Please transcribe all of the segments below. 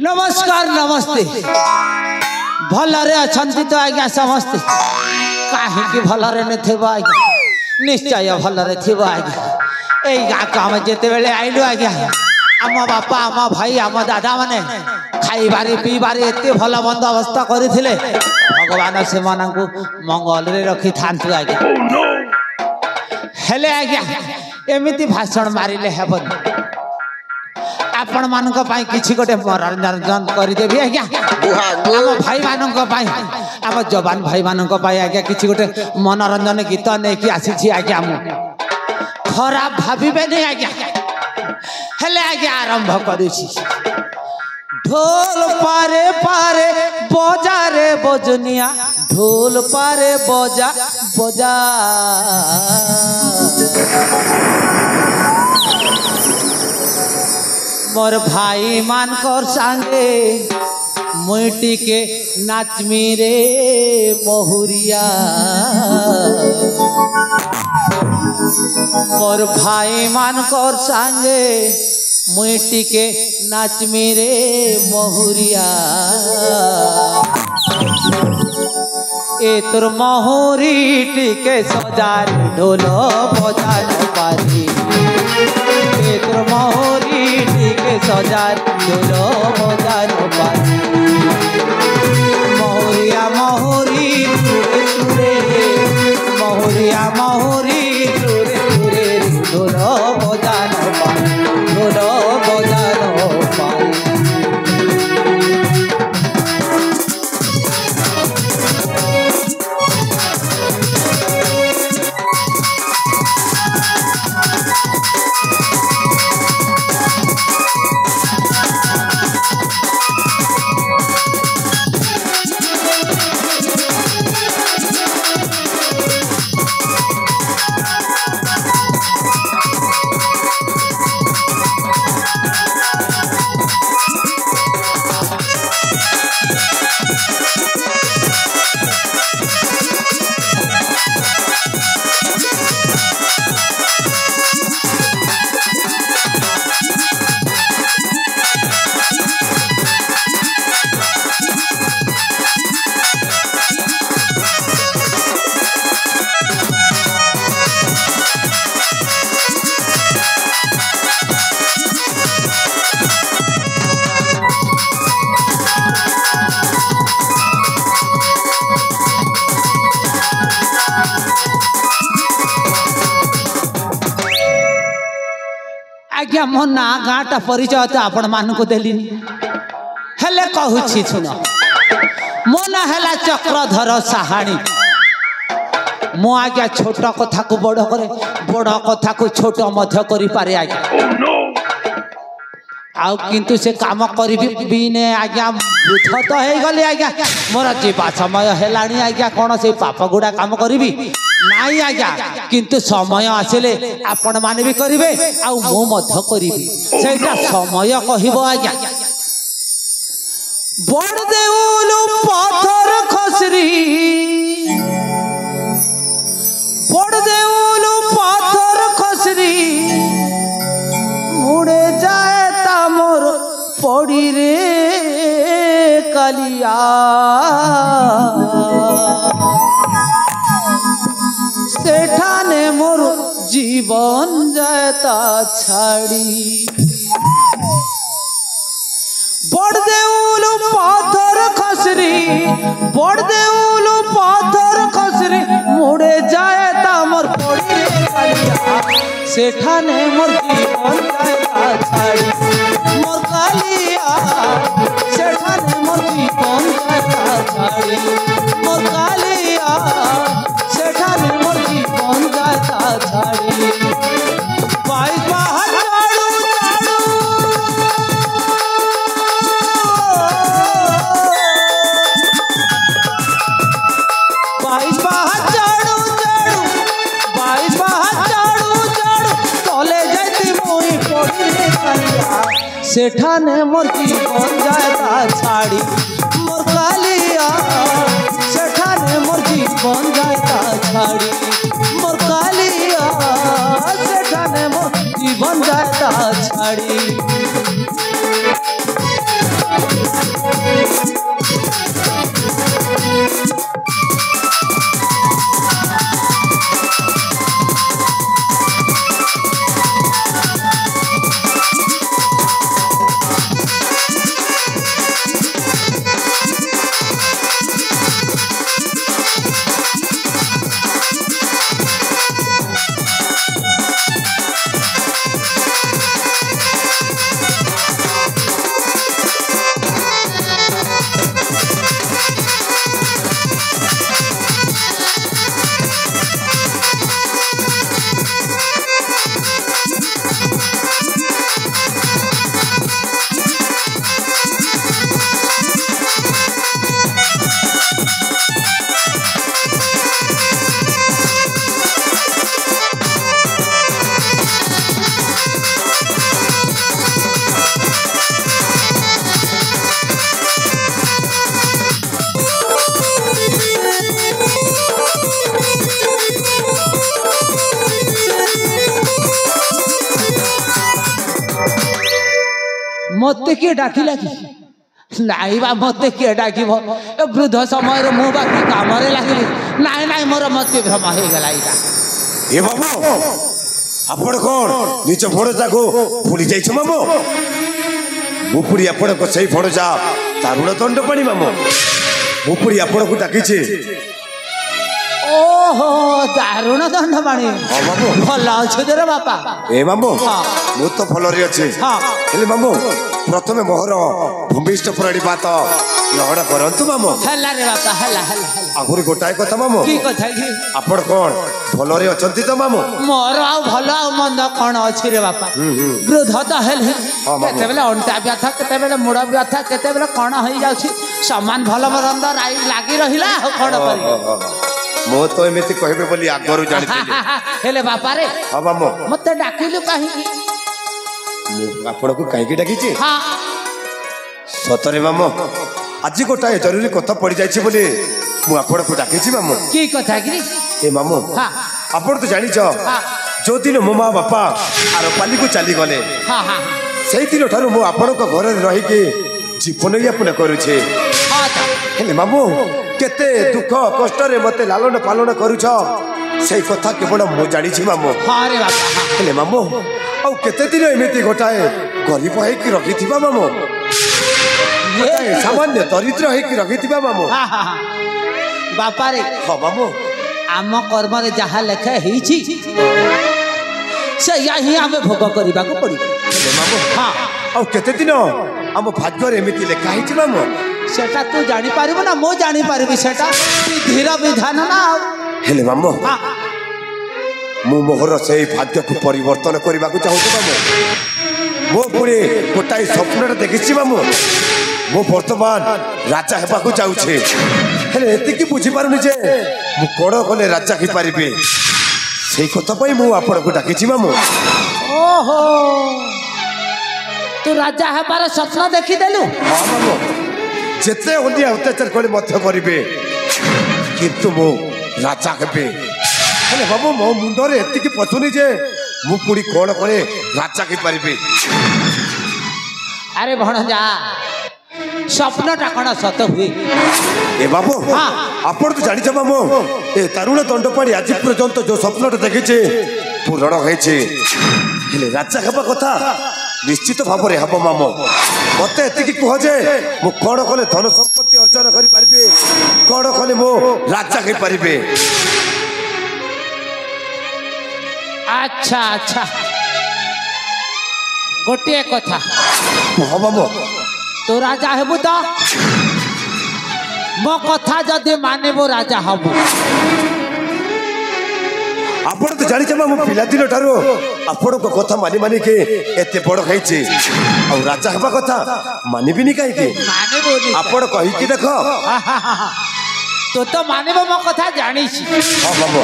नमस्कार नमस्ते भलरे अछंती तो आज्ञा समस्ते कहीं भलरे न थे आज्ञा निश्चय भलरे थी आज्ञा यही गाँव आम जिते बेले आइलु आज्ञा आम बापा आम भाई आम दादा माने खाइबारे पीबारे एते भल बंदोबस्त करथिले भगवान से मानकु मंगल रे रखी थांतु आज्ञा हेले आज्ञा एमिति भाषण मारिले हेबन आपण मानक पाई किछि गोटे मनोरंजन करदेबी आज्ञा आम भाई मानक पाई आम जवान भाई मानक पाई आज्ञा किछि गोटे मनोरंजन गीत नेकी आसी आज्ञा मु खराब भाबिबे नै आज्ञा हेले आज्ञा आरंभ करूछि ढोल पारे पारे बजा रे बजनिया ढोल पारे बजा बजा मोर भाई मान कर सांगे मुई के नाचमी रे महुरिया मोर भाई मान कर सांगे मुई के नाचमी रे महुरिया ए तोर महुरी टिके सजार ढोल बजा न पारी ए तोर महुरी टिके सजार ढोल बजा न पारी महुरिया महुरी तुरे तुरे महुरिया महुरी तुरे तुरे ढोल बजा न पारी ढोल बजा न पारी आज्ञा मो ना गाँटा परिचय तो आपण मान को देली हेले कहूछि सुन मो ना हैला चक्रधर साहाणी मो आज्ञा छोट कथा को बड़ करे बड़ कथा को छोट मध्य करि पारे आज्ञा आउ किंतु से काम करी बिने आज्ञा वृद्ध तो हे गले आज्ञा मोर जीवा समय हेलाणी आज्ञा कौन से पाप गुड़ा काम करी नाई आज्ञा किंतु समय आसिले आपण माने भी करिवे आउ मो मध्य करिवि सेटा समय कहिबो आज्ञा बड़ देउल पत्थर खसरी बड़ देउल पत्थर खसरी मुड़े जाए ता मोर पड़ी रे कलिया सेठाने मोर जीवन जाता छाड़ी बड़ देउलु पाथर खसरी बड़ देउलु पाथर खसरी मुड़े जाए तामर पड़ी रे कालिया सेठाने मोर जीवन जाए छाड़ी मोर कालिया सेठाने मोर जीवन जाए छाड़ी मोर कालिया सेठाने मोर जीवन जाए छाड़ी बाई बाहर सेठाने मोर जीवन जाता छाड़ी मोर कालिया सेठाने मोर जीवन जाता छाड़ी मोर कालिया सेठाने मोर जीवन जाता छाड़ी मत किए डाकिला कि नाई बा मत किए डाक वृद्ध समय मु बाकी कम लगे नाई नाई मोर मत भ्रम हो गला ए बाबू आपण कौन निज भड़जा को भूली जाइछ मामो मुपुरी आपण को सही भड़जा तारुण दंड पानी मामो मुपुरी आपण को डाकिछे ओहो दारुण दंड पानी हां बाबू भल अछि रे बापा ए मामो मु तो भल रे अछि हां हेले मामो प्रथमे मोहर भूमिष्ठ पुराणी बात लहड़ा करंतु मामो हल्ला रे बापा हल्ला हल्ला आगुरी गोटाए कथा मामो की कथा कि आपण कोन भल रे अछंती तो मामो मोर आ भल आ मंद कोन अछि रे बापा वृद्ध त हेल केते बेले अंटा व्यथा केते बेले मुड़ व्यथा केते बेले कोन होई जाउछि समान भल मरंद राई लागी रहिला कोन करी मो तो एमिति कहबे बोली आगरु जानिथिले हेले बापा रे हां मामो मते डाकिलु काहे मु आपण को काहे की डाकिछि हां सतरे मामो आज गोटाए जरूरी कथा पड़ जाइछि बोली मु आपण को डाकिछि मामो की कथा कि ए मामो हां आपण तो जानि छ जो दिन मो मां बापा आर पाली को चली गले हां हां सेही दिन ठारू मु आपण को घर रही के जीवन यापन करूछे हां त हेले मामो केते दुख कष्ट रे मते लालन पालन करूछ सेही कथा केवल मु जानि छी मामो हां रे बापा हेले मामो औ केते दिन एमिति गोटाए गरीब है कि रखिथिबा मामो ये सामान्य दरिद्र है कि रखिथिबा मामो हां हां बापा रे हां मामो आम कर्म रे जहा लेखा हिची से यही आमे भोग करबा को पड़ी हेले मामो हां औ केते दिन हम भाग्य रे एमिति लेखा हिची मामो सेटा तू जानि पारिबो ना मो जानि पारिबी सेटा विधिर विधान ना हेले मामो हां मु मोहर से भाग्य को परिवर्तन करबा को चाहू मामो मो पुरे गोटाई स्वप्न देखिछि मामो मो वर्तमान राजा हेबा को चाहू छे हेले एति की बुझी पारुनी जे मु कोड़ कोले राजा की पारिबे सेही कथा पई मु आपण को डाकिछि मामो ओहो तू राजा हेबार स्वप्न देखि देलु हां मामो जेते ओंडिया अत्याचार कोले मध्य करिवे किंतु मो राजा हेबे हेले बाबू मो मुंडरे एति की पछुनी जे मु पुडी कोण कोले राजा की पारिबे अरे भणजा स्वप्नटा कण सत हुए ए बाबू हां आपण तो जानि छ मामो ए तरुण दंडपाणी आज पर्यंत जो स्वप्नटा देखिछे पूरण होइछे हेले राजा हेबा कथा निश्चित भाव में हम मामो मत एति कह जे मु कौन कले धन संपत्ति अर्जन कर पारिबे कौन कले मो राजा कहि पारिबे। अच्छा अच्छा गोटे कथा हाँ मामो तो राजा हेबु तो मो कथा जदि मानिबो राजा हबु। आपण तो जानी मो पिला दिन ठारो आपण को कथा मानी मानी के एते बड़ खाइछे आ राजा हेबा कथा मानिबिनी काई के मानिबोनी आपण कहि कि देखो तो तो मानिबो मो कथा जानी छी। हां मामो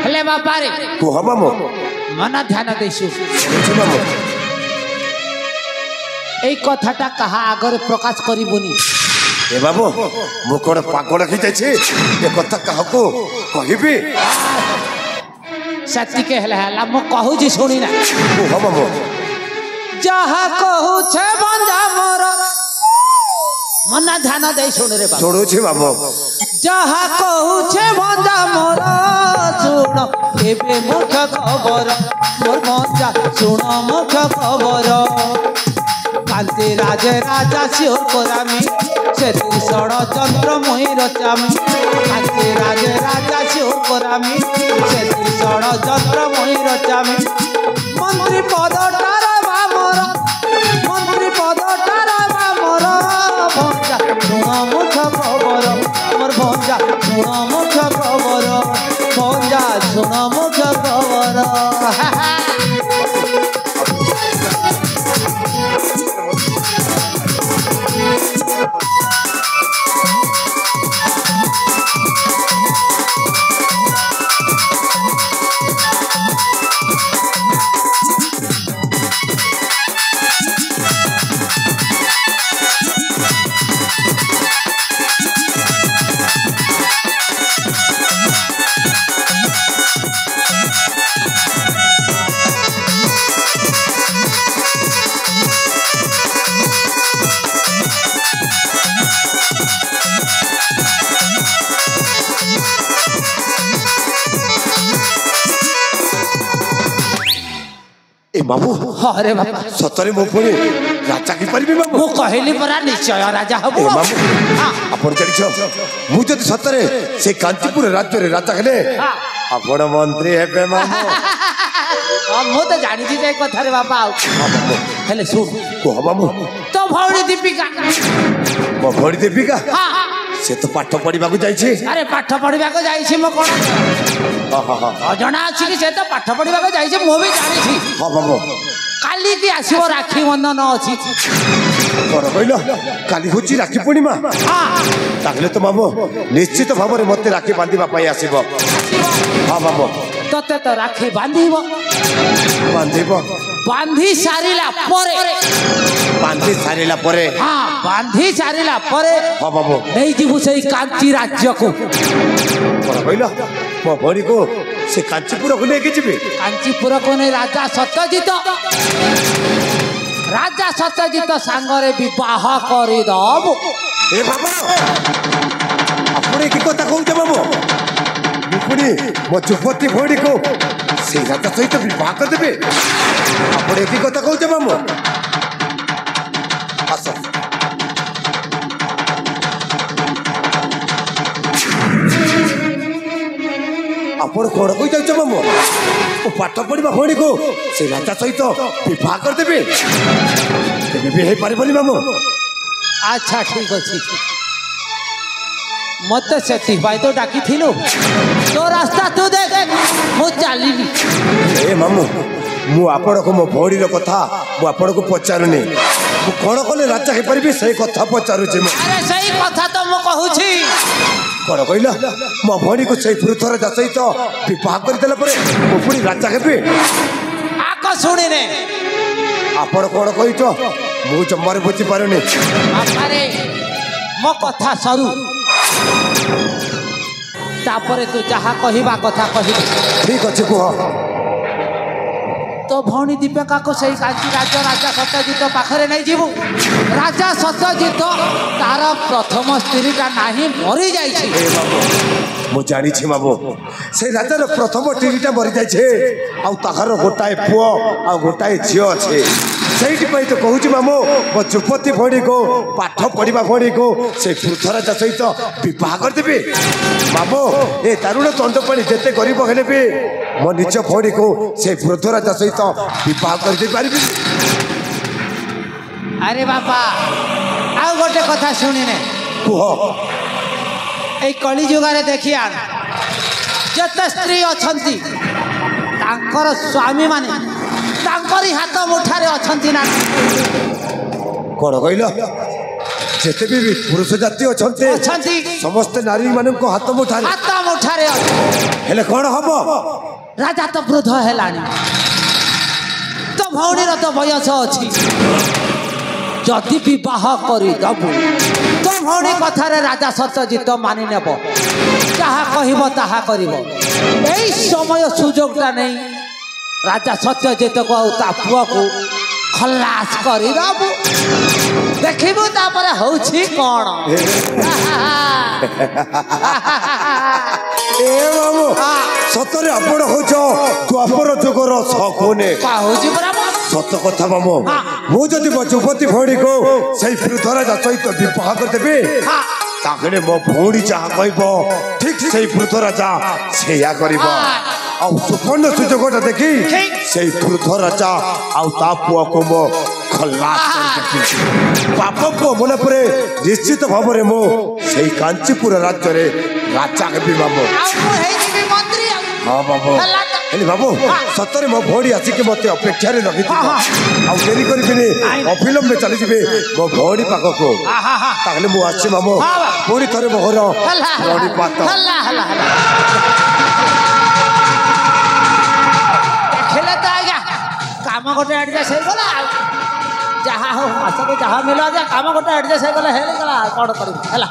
हेले बापा रे को हम मामो मन ध्यान देसु जी मामो এই কথাটা কাহা আগরে প্রকাশ করিবনি। ए बाबू मु कोन पागल खि जाइछे ए कथा काहा को कहिबी सत्य के हला मो कहू जी सुनी ना ओ हम मामो जहा कहू छे बंजा मोर मन ध्यान दे सुन रे बाबा छोड़ो छे मामो जहा कहू छे बंजा मोर सुन एबे मुख खबर मोर बंजा सुन मुख खबर कांति राजे राजा सिंह करामी से षड़यंत्र मुई रचामी कांति राजे राजा सिंह करामी से षड़यंत्र मुई रचामी मंत्री पदटार बामर मंत्री पदटार बामर भंजा सुन मुख खबर मोर भंजा सुन मुख खबर भंजा सुन मुख खबर। ए बाबू अरे बाबा सतरे मो पुणी राजा की परिबे बाबू मु कहली परा निश्चय राजा हबो। ए बाबू हां आपण जानि छ मु जति सतरे से कांचीपुर राज्य रे राजा हेले आपण मंत्री हेबे मामू मु तो जानि छी जे कथा रे बाबा हेले सुन को मामू तो भौणी दीपिका मो भौणी दीपिका हां से तो पाठ पढ़िबा को जाई छी। अरे पाठ पढ़िबा को जाई छी मो कोन अजना अछि कि से तो पाठ पढ़िबा को जाई छी मो भी जानि छी। हां बाबू काली की आसीबो राखी बंधन अछि पर कइलो काली होची राखी पूर्णिमा हां ताहले तो मामू निश्चित भाव रे मते राखी बांधीबा पई आसीबो। हां बाबू तते तो राखी बांधीबो बांधीबो बांधी सारिला परे बांधी सारिला परे हां बांधी सारिला परे हां बाबू नै जीवु सही कांची राज्य को पर कइलो मो भौणी को से कांचीपुर को लेके जिबे कांचीपुर को ने राजा सत्यजित सांगरे विवाह करि दब। ए बाबा आपने की कथा कहू जे बाबू मुपुनी मो चुपति भौणी को से राजा सहित विवाह कर देबे आपने की कथा कहू जे बाबू आस आपण कोण कहि जाय बाबू ओ पाठ पढ़िबा भौणी को से राजा सहित विवाह कर देबे तेबे भी हे पारिबनी बाबू। अच्छा ठीक अछि मत सेति भाई तो डाकी थिलो तो रास्ता तू देख मु चालीनी। ए मामू मु आपण को मो भौणी रो कथा मु आपण को पचारुनी मु कोन कोले राजा हे परिबे सही कथा पचारु छी। अरे सही कथा तो मु कहू छी कोन कइला मो भौणी को सही पुरथर जा सहित विवाह कर देला परे मु पुरी राजा हेबे आको सुनी ने आपण कोन कहि तो मु जम्मारे बुझी पारुनी। अरे मो कथा सरू तापरे तू जहा कहिबा कथा कहि ठीक अछि को तो भौणी दीपिका को सही कांची राज्य राजा सत्यजित पाखरे नहीं जीवु राजा सत्यजित तार प्रथम स्त्री का नाही मरी जाई छी। मु जानी छी बाबू से राजा प्रथम टीटा मरी जाय छे आ ताहार गोटाए पुओ आ गोटाए झियो छे ସେଇଥିପାଇଁ ତ କହୁଛି ମାମୁଁ ମୋ ଯୁବତୀ ଭଉଣୀକୁ ପାଠ ପଢିବା ଭଉଣୀକୁ ସେ ବୃଦ୍ଧ ରାଜା ସହିତ ବିବାହ କରିଦେବି। ମାମୁଁ ଏ ଦାରୁଣ ଦଣ୍ଡପାଣି ଯେତେ ଗରିବ ହେଲେ ବି ମୋ ନିଜ ଭଉଣୀକୁ ସେ ବୃଦ୍ଧ ରାଜା ସହିତ ବିବାହ କରିଦେଇ ପାରିବି। ଆରେ ବାପା ଆଉ ଗୋଟେ କଥା ଶୁଣିନେ କୁହ। এই কলি যুগরে দেখিয়া যেতে স্ত্রী অছন্তি তাঙ্কর স্বামী মানে তাঙ্করি হাত মুঠারে অছন্তি না କଣ କହିଲ? ଯେତେ ବି ପୁରୁଷ ଜାତି ଅଛନ୍ତି ଅଛନ୍ତି ସମସ୍ତେ ନାରୀ ମାନଙ୍କ ହାତ ମୁଠାରେ ହେଲେ କଣ ହବ? ରାଜା ତ ବୃଦ୍ଧ ହେଲାଣି, ତ ଭଉଣୀର ତ ବୟସ ଅଛି, ଯଦି ବିବାହ କରିଦବୁ ତ ଭଉଣୀ କଥାରେ ରାଜା ସତ୍ୟଜିତ ମାନି ନେବ, ଯାହା କହିବ ତାହା କରିବ। ଏଇ ସମୟ ସୁଯୋଗଟା ନେଇ ରାଜା ସତ୍ୟଜିତକୁ ଆଉ ତା ପୁଅକୁ ଖଲାସ କରିଦବୁ, ଦେଖିବୁ ତାପରେ ହଉଛି କଣ। ଏ ବାବୁ ସତରେ ଆପଣ ହଉଛ ଦ୍ୱାପର ଯୁଗର ଶକୁନି। ସତ କଥା ମାମୁଁ, ମୁଁ ଯଦି ମୋ ଯୁବତୀ ଭଉଣୀକୁ ସେଇ ବୃଦ୍ଧ ରାଜା ସହିତ ବିବାହ କରିଦେବି ତାହେଲେ ମୋ ଭଉଣୀ ଯାହା କହିବ ଠିକ ସେଇ ବୃଦ୍ଧ ରାଜା ସେଇଆ କରିବ। ଆଉ ସୁପର୍ଣ୍ଣ ସୁଯୋଗଟା ଦେଖି ସେଇ ବୃଦ୍ଧ ରାଜା ଆଉ ତା ପୁଅକୁ ମୋ ଖଲାସ କରିଦେବି। ବାପ ପୁଅ ମନେ ପରେ ନିଶ୍ଚିତ ଭାବରେ ମୁଁ ସେଇ କାଞ୍ଚିପୁର ରାଜ୍ୟରେ ରାଜା ହେବି ମାମୁଁ। ହଁ ବାବୁ, ହେଲେ ବାବୁ ସତରେ ମୋ ଭଉଣୀ ଆସିକି ମତେ ଅପେକ୍ଷାରେ ରଖିଥିବ, ଆଉ ଡେରି କରିବିନି, ଅବିଳମ୍ବେ ଚାଲିଯିବେ ମୋ ଭଉଣୀ ପାଖକୁ। ତାହେଲେ ମୁଁ ଆସିଛି ମାମୁଁ, ପୁଣି ଥରେ ମୋହର ଭଉଣୀ ପାତ। ଦେଖିଲେ ତ ଆଜ୍ଞା କାମ ଗୋଟେ ଆଡଜଷ୍ଟ ହେଇଗଲା, ଯାହା ହଉ ମାସକୁ ଯାହା ମିଳିଲା ଯେ କାମ ଗୋଟେ ଆଡଜଷ୍ଟ ହେଇଗଲା, ହେଇଗଲା, କ'ଣ କରିବୁ ହେଲା।